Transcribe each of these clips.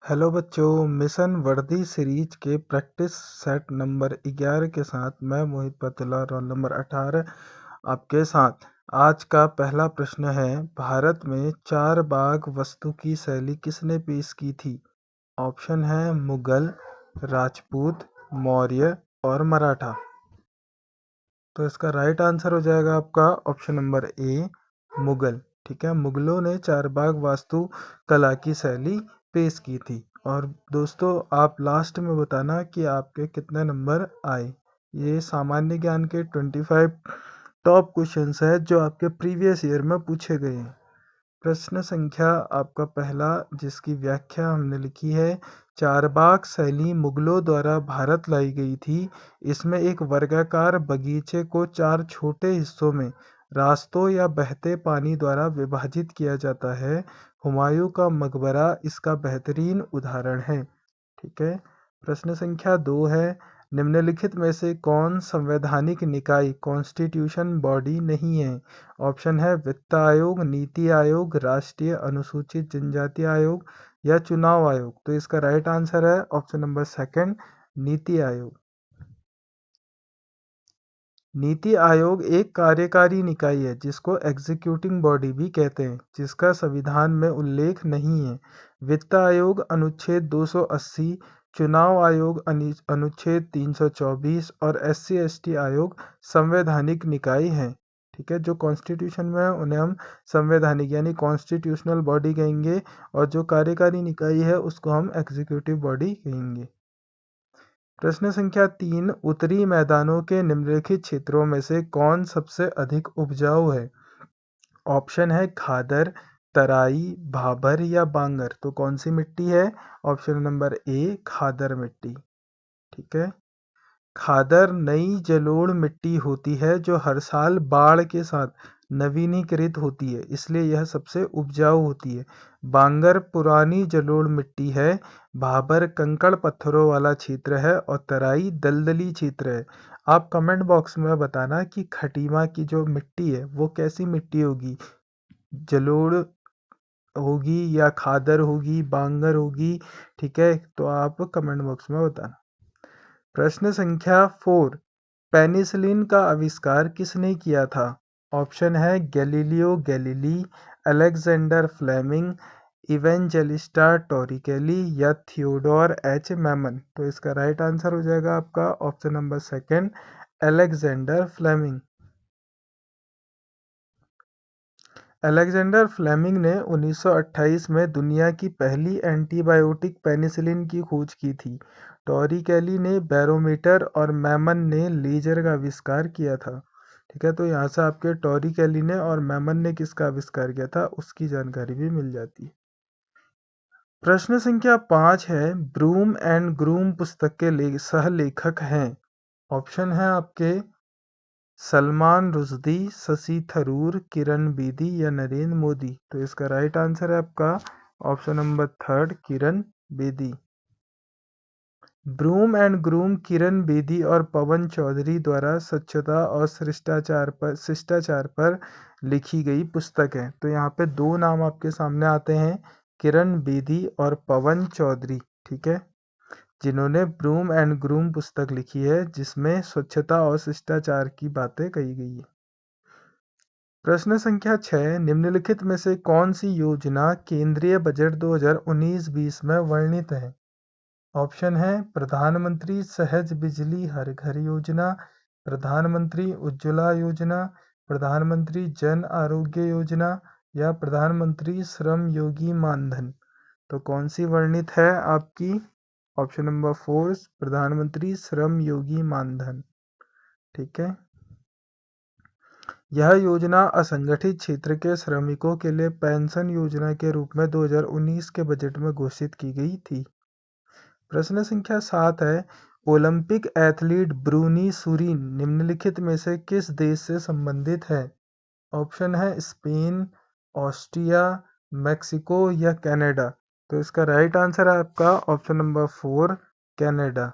Hello बच्चों, mission वर्दी series के प्रैक्टिस सेट नंबर 11 के साथ मैं मोहित पतला रोल नंबर 18 आपके साथ। आज का पहला प्रश्न है, भारत में चार बाग वास्तु की शैली किसने पेश की थी? ऑप्शन है मुगल, राजपूत, मौर्य और मराठा। तो इसका राइट आंसर हो जाएगा आपका ऑप्शन नंबर ए, मुगल। ठीक है, मुगलों ने चार बाग वास्तु कला की शैली पेश की थी। और दोस्तों, आप लास्ट में बताना कि आपके कितने नंबर आए। ये सामान्य ज्ञान के 25 टॉप क्वेश्चंस है जो आपके प्रीवियस ईयर में पूछे गए हैं। प्रश्न संख्या आपका पहला, जिसकी व्याख्या हमने लिखी है, चारबाग शैली मुगलों द्वारा भारत लाई गई थी। इसमें एक वर्गाकार बगीचे को चार छोटे हिस्सों में रास्तों या बहते पानी द्वारा विभाजित किया जाता है। हुमायूं का मकबरा इसका बेहतरीन उदाहरण है। ठीक है। प्रश्न संख्या 2 है, निम्नलिखित में से कौन संवैधानिक निकाय कॉन्स्टिट्यूशन बॉडी नहीं है? ऑप्शन है वित्त आयोग, नीति आयोग, राष्ट्रीय अनुसूचित जनजाति आयोग या चुनाव आयोग। तो इसका राइट आंसर है option number second, NITI Aayog. NITI Aayog एक कार्यकारी निकाय है जिसको एग्जीक्यूटिंग बॉडी भी कहते हैं, जिसका संविधान में उल्लेख नहीं है। वित्त आयोग अनुच्छेद 280, चुनाव आयोग अनुच्छेद 324 और SC ST आयोग संवैधानिक निकाय हैं। ठीक है, जो कॉन्स्टिट्यूशन में है उन्हें हम संवैधानिक यानी कॉन्स्टिट्यूशनल बॉडी कहेंगे, और जो कार्यकारी निकाय है उसको हम एग्जीक्यूटिव बॉडी कहेंगे। प्रश्न संख्या 3, उत्तरी मैदानों के निम्नलिखित क्षेत्रों में से कौन सबसे अधिक उपजाऊ है? ऑप्शन है खादर, तराई, भाबर या बांगर। तो कौन सी मिट्टी है? ऑप्शन नंबर ए, खादर मिट्टी। ठीक है। खादर नई जलोढ़ मिट्टी होती है जो हर साल बाढ़ के साथ नवीनीकृत होती है, इसलिए यह सबसे उपजाऊ होती है। बांगर पुरानी जलोढ़ मिट्टी है। भाबर कंकड़ पत्थरों वाला क्षेत्र है और तराई दलदली क्षेत्र है। आप कमेंट बॉक्स में बताना कि खटीमा की जो मिट्टी है वो कैसी मिट्टी होगी, जलोढ़ होगी या खादर होगी, बांगर होगी। ठीक है, तो आप कमेंट बॉक्स में बताना। प्रश्न संख्या 4, पेनिसिलिन का आविष्कार किसने किया था? ऑप्शन है Galileo Galilei, Alexander Fleming, Evangelista Torricelli या थियोडोर एच मैमन। तो इसका राइट आंसर हो जाएगा आपका option number second, Alexander Fleming. Alexander Fleming ने 1928 में दुनिया की पहली एंटीबायोटिक पेनिसिलिन की खोज की थी। टॉरिकेली ने बैरोमीटर और मैमन ने लेजर का आविष्कार किया था। ठीक है, तो यहाँ से आपके टॉरिकेली ने और मैमन ने किसका आविष्कार किया था उसकी जानकारी भी मिल जाती है। प्रश्न संख्या 5 है, ब्रूम एंड ग्रूम पुस्तक के सह लेखक हैं। ऑप्शन है आपके सलमान रुश्दी, शशि थरूर, किरण बेदी या नरेंद्र मोदी। तो इसका राइट आंसर है आपका option number third, Kiran Bedi. Broom and groom Kiran Bedi और पवन चौधरी द्वारा स्वच्छता और शिष्टाचार पर लिखी गई पुस्तक है। तो यहाँ पे दो नाम आपके सामने आते हैं, किरण बेदी और पवन चौधरी। ठीक है, जिन्होंने ब्रूम एंड ग्रूम पुस्तक लिखी है जिसमें स्वच्छता और शिष्टाचार की बातें कही गई है। प्रश्न संख्या 6, निम्नलिखित में से कौन सी योजना केंद्रीय बजट 2019-20 में वर्णित है? ऑप्शन है प्रधानमंत्री सहज बिजली हर घर योजना, प्रधानमंत्री उज्ज्वला योजना, प्रधानमंत्री जन आरोग्य योजना या प्रधानमंत्री श्रम योगी मानधन। तो कौन सी वर्णित है आपकी? ऑप्शन नंबर 4, प्रधानमंत्री श्रम योगी मानधन। ठीक है, यह योजना असंगठित क्षेत्र के श्रमिकों के लिए पेंशन योजना के रूप में 2019 के बजट में घोषित की गई थी। प्रश्न संख्या 7 है, ओलंपिक एथलीट ब्रूनी सुरीन निम्नलिखित में से किस देश से संबंधित है? ऑप्शन है स्पेन, ऑस्ट्रिया, मैक्सिको या कनाडा। तो इसका राइट आंसर है आपका option number 4, Canada.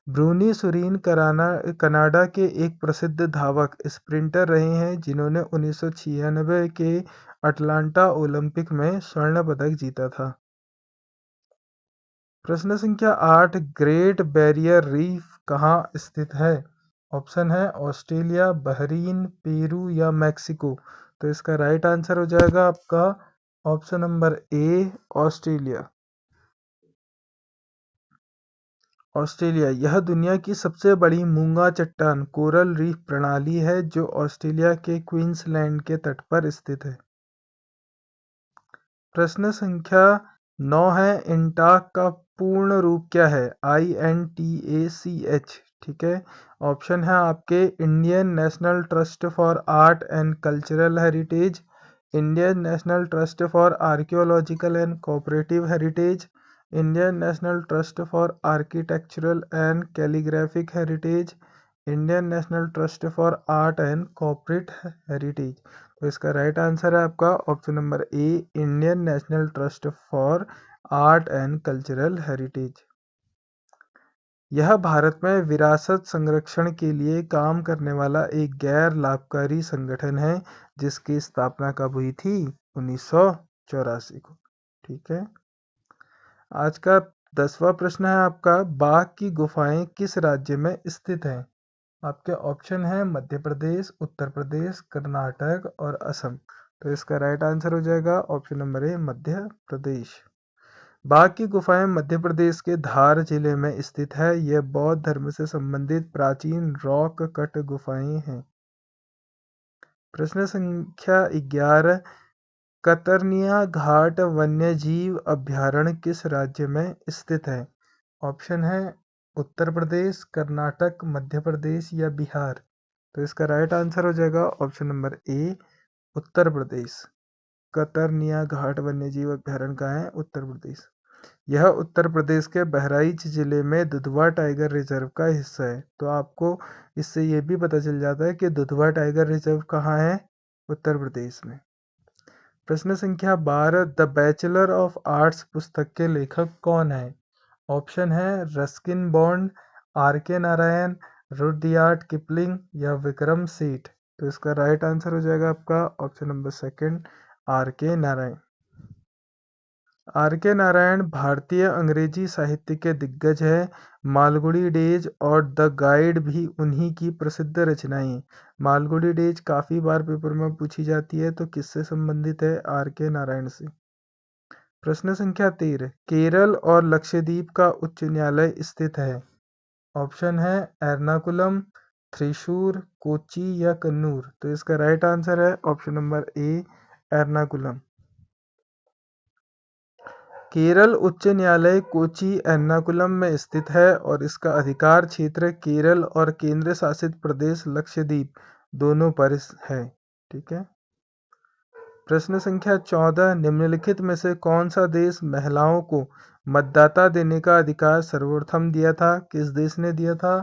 Bruny Surin Canada के एक प्रसिद्ध धावक स्प्रिंटर रहे हैं जिन्होंने 1996 के अटलांटा ओलंपिक में स्वर्ण पदक जीता था। प्रश्न संख्या 8, ग्रेट बैरियर रीफ कहाँ स्थित है? ऑप्शन है ऑस्ट्रेलिया, बहरीन, पेरू या मैक्सिको। तो इसका राइट आंसर हो जाएगा आपका option number A, Australia. Australia यह दुनिया की सबसे बड़ी मूंगा चट्टान कोरल रीफ प्रणाली है जो ऑस्ट्रेलिया के क्वींसलैंड के तट पर स्थित है। प्रश्न संख्या 9 है, इंटाक का पूर्ण रूप क्या है? INTACH। ठीक है। ऑप्शन है आपके Indian national trust for art and cultural heritage, Indian national trust for archaeological and cooperative heritage, Indian national trust for architectural and calligraphic heritage, Indian national trust for art and corporate heritage. तो इसका right answer है आपका option number A, Indian national trust for art and cultural heritage. यह भारत में विरासत संरक्षण के लिए काम करने वाला एक गैर लाभकारी संगठन है जिसकी स्थापना कब हुई थी? 1984 को। ठीक है। आज का 10वां प्रश्न है आपका, बाघ की गुफाएं किस राज्य में स्थित हैं? आपके ऑप्शन है मध्य प्रदेश, उत्तर प्रदेश, कर्नाटक और असम। तो इसका राइट आंसर हो जाएगा option number A, Madhya Pradesh. बाघ की गुफाएं मध्य प्रदेश के धार जिले में स्थित है। यह बौद्ध धर्म से संबंधित प्राचीन रॉक कट गुफाएं हैं। प्रश्न संख्या 11, कतरनिया घाट वन्यजीव अभयारण्य किस राज्य में स्थित है? ऑप्शन है उत्तर प्रदेश, कर्नाटक, मध्य प्रदेश या बिहार। तो इसका राइट आंसर हो जाएगा option number A, Uttar Pradesh. कतरनिया घाट वन्यजीव अभयारण्य कहाँ है? उत्तर प्रदेश। यह उत्तर प्रदेश के बहराइच जिले में दुधवा टाइगर रिजर्व का हिस्सा है। तो आपको इससे ये भी पता चल जाता है कि दुधवा टाइगर रिजर्व कहाँ है? उत्तर प्रदेश में। प्रश्न संख्या 12, द बैचलर ऑफ आर्ट्स पुस्तक के लेखक कौन है? ऑप्शन है Ruskin bond, R.K. Narayan, Rudyard Kipling या विक्रम सेठ। तो इसका राइट आंसर हो जाएगा आपका option number second, R.K. Narayan. R.K. Narayan भारतीय अंग्रेजी साहित्य के दिग्गज है। मालगुडी डेज और द गाइड भी उन्हीं की प्रसिद्ध रचनाएं हैं। मालगुडी डेज काफी बार पेपर में पूछी जाती है, तो किससे संबंधित है? R.K. नारायण से। प्रश्न संख्या 13, केरल और लक्षद्वीप का उच्च न्यायालय स्थित है। ऑप्शन है एर्नाकुलम, थ्रिशूर, कोच्चि या कन्नूर। तो इसका राइट आंसर है option number A, Ernakulam. Kerala उच्च न्यायालय कोच्चि एर्नाकुलम में स्थित है और इसका अधिकार क्षेत्र केरल और केंद्र शासित प्रदेश लक्षद्वीप दोनों पर है। ठीक है। प्रश्न संख्या 14, निम्नलिखित में से कौन सा देश महिलाओं को मतदाता देने का अधिकार सर्वप्रथम दिया था? किस देश ने दिया था?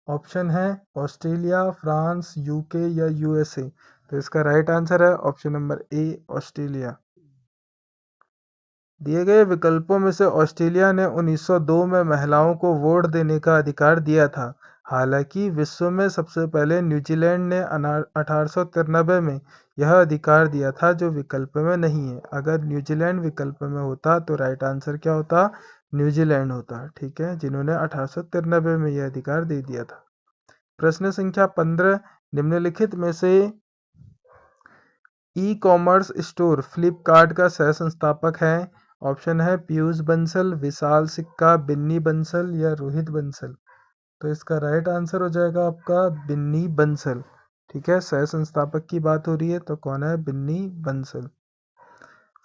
ऑप्शन है ऑस्ट्रेलिया, फ्रांस, यूके या यूएसए। तो इसका राइट आंसर है ऑप्शन नंबर ए, ऑस्ट्रेलिया। दिए गए विकल्पों में से ऑस्ट्रेलिया ने 1902 में महिलाओं को वोट देने का अधिकार दिया था। हालांकि विश्व में सबसे पहले न्यूजीलैंड ने 1893 में यह अधिकार दिया था, जो विकल्प में नहीं है। अगर न्यूजीलैंड विकल्प में होता तो राइट आंसर क्या होता? न्यूजीलैंड होता। ठीक है, जिन्होंने 1893 में यह अधिकार दे दिया था। प्रश्न संख्या 15, निम्नलिखित में से ई कॉमर्स स्टोर फ्लिपकार्ट का सह संस्थापक है। ऑप्शन है पीयूष बंसल, विशाल सिक्का, बिन्नी बंसल या रोहित बंसल। तो इसका राइट आंसर हो जाएगा आपका बिन्नी बंसल। ठीक है, सह संस्थापक की बात हो रही है तो कौन है? बिन्नी बंसल।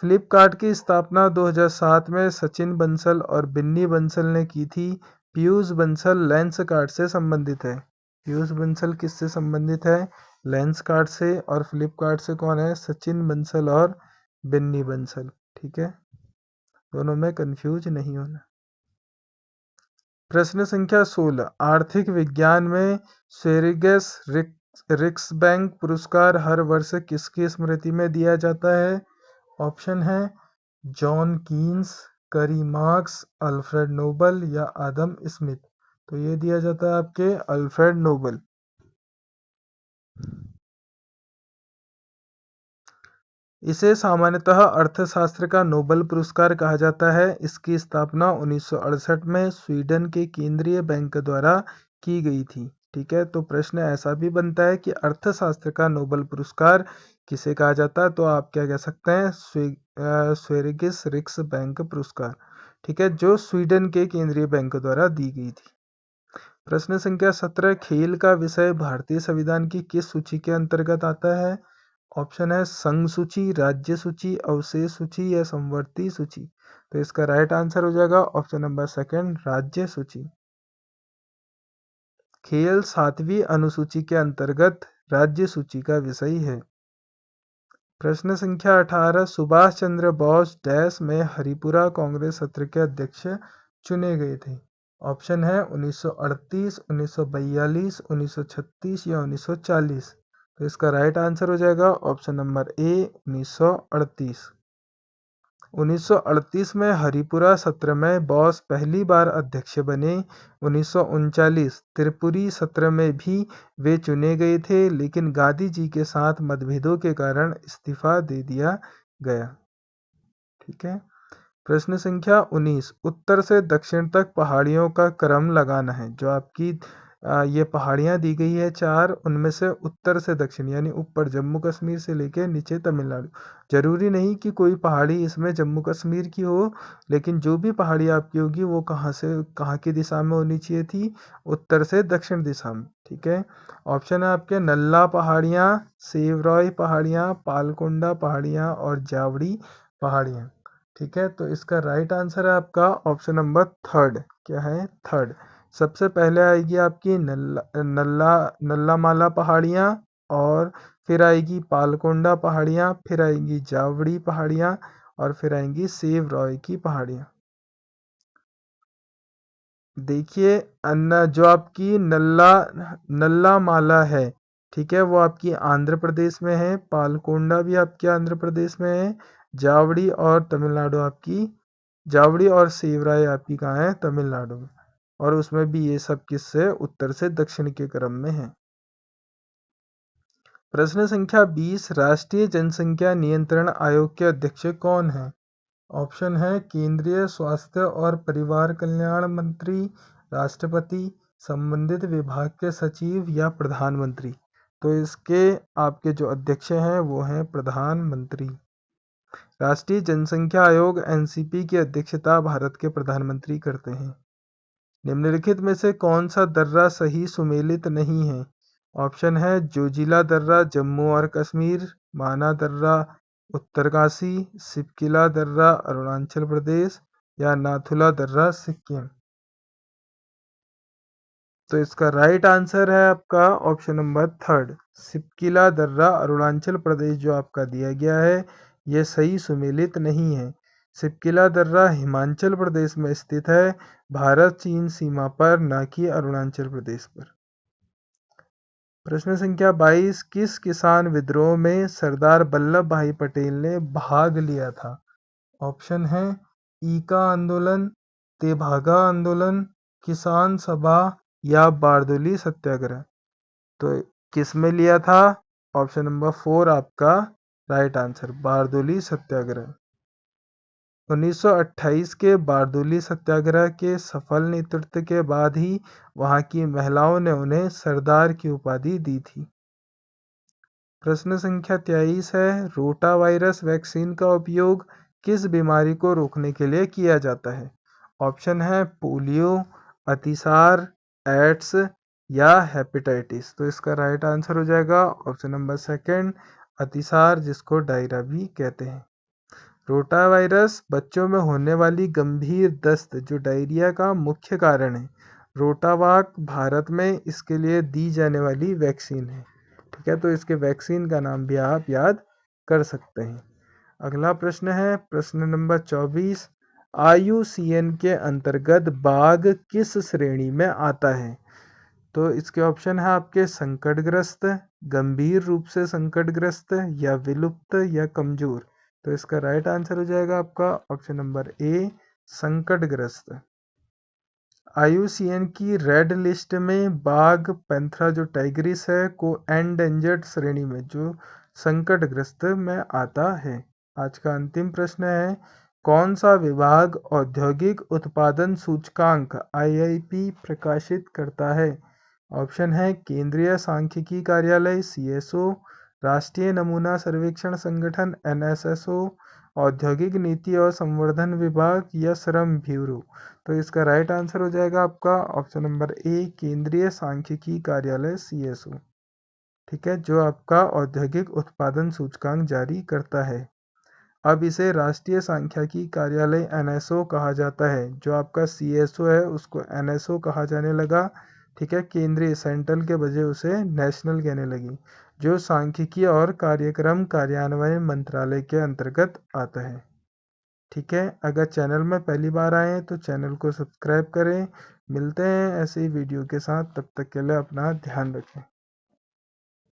फ्लिपकार्ट की स्थापना 2007 में सचिन बंसल और बिन्नी बंसल ने की थी। पीयूष बंसल लेंसकार्ट से संबंधित है। पीयूष बंसल किससे संबंधित है? लेंसकार्ट से। और फ्लिपकार्ट से कौन है? सचिन बंसल और बिन्नी बंसल। ठीक है, दोनों में कंफ्यूज नहीं होना। प्रश्न संख्या 16, आर्थिक विज्ञान में स्वेरिगस रिक्सबैंक पुरस्कार हर वर्ष किसकी स्मृति में दिया जाता है? ऑप्शन है जॉन कीन्स, करी मार्क्स, अल्फ्रेड नोबल या आदम स्मिथ। तो ये दिया जाता है आपके अल्फ्रेड नोबल। इसे सामान्यतः अर्थशास्त्र का नोबेल पुरस्कार कहा जाता है। इसकी स्थापना 1968 में स्वीडन के केंद्रीय बैंक द्वारा की गई थी। ठीक है, तो प्रश्न ऐसा भी बनता है कि अर्थशास्त्र का नोबेल पुरस्कार किसे कहा जाता है, तो आप क्या कह सकते हैं, स्वेरिगेस रिक्स बैंक पुरस्कार। ठीक है, जो स्वीडन के केंद्रीय बैंक द्वारा दी गई थी। प्रश्न संख्या 17, खेल का विषय भारतीय संविधान की किस सूची के अंतर्गत आता है? ऑप्शन है संघ सूची, राज्य सूची, अवशेष सूची या समवर्ती सूची। तो इसका राइट आंसर हो जाएगा ऑप्शन नंबर सेकंड, राज्य सूची। खेल 7वीं अनुसूची के अंतर्गत राज्य सूची का विषय है। प्रश्न संख्या 18, सुभाष चंद्र बोस डैश में हरिपुरा कांग्रेस सत्र के अध्यक्ष चुने गए थे। ऑप्शन है 1938, 1942, 1936 या 1940। तो इसका राइट आंसर हो जाएगा ऑप्शन नंबर ए, 1938। 1938 में हरिपुरा सत्र में बोस पहली बार अध्यक्ष बने। 1939 त्रिपुरी सत्र में भी वे चुने गए थे, लेकिन गांधी जी के साथ मतभेदों के कारण इस्तीफा दे दिया गया। ठीक है, प्रश्न संख्या 19, उत्तर से दक्षिण तक पहाड़ियों का क्रम लगाना है। जो आपकी ये पहाड़ियाँ दी गई है 4, उनमें से उत्तर से दक्षिण यानी ऊपर जम्मू कश्मीर से लेके नीचे तमिलनाडु। जरूरी नहीं कि कोई पहाड़ी इसमें जम्मू कश्मीर की हो, लेकिन जो भी पहाड़ी आपकी होगी वो कहाँ की दिशा में होनी चाहिए थी, उत्तर से दक्षिण दिशा में। ठीक है, ऑप्शन है आपके नल्ला पहाड़ियाँ, सेवरॉय पहाड़ियाँ, पालकोंडा पहाड़ियाँ और जावड़ी पहाड़ियाँ। ठीक है, तो इसका राइट आंसर है आपका ऑप्शन नंबर थर्ड। क्या है, थर्ड। सबसे पहले आएगी आपकी नल्ला माला पहाड़ियाँ, और फिर आएगी पालकोंडा पहाड़ियाँ, फिर आएगी जावड़ी पहाड़ियाँ, और फिर आएंगी सेव रॉय की पहाड़ियाँ। देखिए, जो आपकी नल्ला माला है, ठीक है, वो आपकी आंध्र प्रदेश में है। पालकोंडा भी आपके आंध्र प्रदेश में है। जावड़ी और तमिलनाडु आपकी, जावड़ी और सेवराय आपकी कहाँ है, तमिलनाडु में। और उसमें भी ये सब किससे, उत्तर से दक्षिण के क्रम में है। प्रश्न संख्या 20, राष्ट्रीय जनसंख्या नियंत्रण आयोग के अध्यक्ष कौन है? ऑप्शन है केंद्रीय स्वास्थ्य और परिवार कल्याण मंत्री, राष्ट्रपति, संबंधित विभाग के सचिव या प्रधानमंत्री। तो इसके आपके जो अध्यक्ष हैं वो हैं प्रधानमंत्री। राष्ट्रीय जनसंख्या आयोग एनसीपी की अध्यक्षता भारत के प्रधानमंत्री करते हैं। निम्नलिखित में से कौन सा दर्रा सही सुमेलित नहीं है? ऑप्शन है जोजिला दर्रा जम्मू और कश्मीर, माना दर्रा उत्तरकाशी, सिपकिला दर्रा अरुणाचल प्रदेश या नाथुला दर्रा सिक्किम। तो इसका राइट आंसर है आपका ऑप्शन नंबर थर्ड, सिपकिला दर्रा अरुणाचल प्रदेश जो आपका दिया गया है ये सही सुमेलित नहीं है। सिपकिला दर्रा हिमाचल प्रदेश में स्थित है, भारत चीन सीमा पर, न कि अरुणाचल प्रदेश पर। प्रश्न संख्या 22, किस किसान विद्रोह में सरदार वल्लभ भाई पटेल ने भाग लिया था? ऑप्शन है ईका आंदोलन, तेभागा आंदोलन, किसान सभा या बारदोली सत्याग्रह। तो किस में लिया था? ऑप्शन नंबर 4 आपका राइट आंसर, बारदोली सत्याग्रह। 1928 के बारदोली सत्याग्रह के सफल नेतृत्व के बाद ही वहां की महिलाओं ने उन्हें सरदार की उपाधि दी थी। प्रश्न संख्या 23 है, रोटा वायरस वैक्सीन का उपयोग किस बीमारी को रोकने के लिए किया जाता है? ऑप्शन है पोलियो, अतिसार, एड्स या हेपेटाइटिस। तो इसका राइट आंसर हो जाएगा ऑप्शन नंबर सेकंड, अतिसार, जिसको डायरिया भी कहते हैं। रोटा वायरस बच्चों में होने वाली गंभीर दस्त जो डायरिया का मुख्य कारण है। रोटावाक भारत में इसके लिए दी जाने वाली वैक्सीन है। ठीक है, तो इसके वैक्सीन का नाम भी आप याद कर सकते हैं। अगला प्रश्न है प्रश्न नंबर 24, IUCN के अंतर्गत बाघ किस श्रेणी में आता है? तो इसके ऑप्शन है आपके संकटग्रस्त, गंभीर रूप से संकटग्रस्त या विलुप्त या कमजोर। तो इसका राइट आंसर हो जाएगा आपका ऑप्शन नंबर ए, संकटग्रस्त। IUCN की रेड लिस्ट में बाघ पैंथरा जो टाइग्रिस है को एंडेंजर्ड श्रेणी में, जो संकटग्रस्त में आता है। आज का अंतिम प्रश्न है, कौन सा विभाग औद्योगिक उत्पादन सूचकांक (IIP) प्रकाशित करता है? ऑप्शन है केंद्रीय सांख्यिकी कार्यालय (CSO), राष्ट्रीय नमूना सर्वेक्षण संगठन (NSSO), औद्योगिक नीति और संवर्धन विभाग या श्रम ब्यूरो। तो इसका राइट आंसर हो जाएगा आपका ऑप्शन नंबर ए, केंद्रीय सांख्यिकी कार्यालय (CSO), ठीक है, जो आपका औद्योगिक उत्पादन सूचकांक जारी करता है। अब इसे राष्ट्रीय सांख्यिकी कार्यालय (NSO) कहा जाता है। जो आपका CSO है उसको NSO कहा जाने लगा, ठीक है, केंद्रीय सेंट्रल के बजाय उसे नेशनल कहने लगी, जो सांख्यिकी और कार्यक्रम कार्यान्वयन मंत्रालय के अंतर्गत आता है। ठीक है, अगर चैनल में पहली बार आए हैं तो चैनल को सब्सक्राइब करें। मिलते हैं ऐसे ही वीडियो के साथ, तब तक के लिए अपना ध्यान रखें।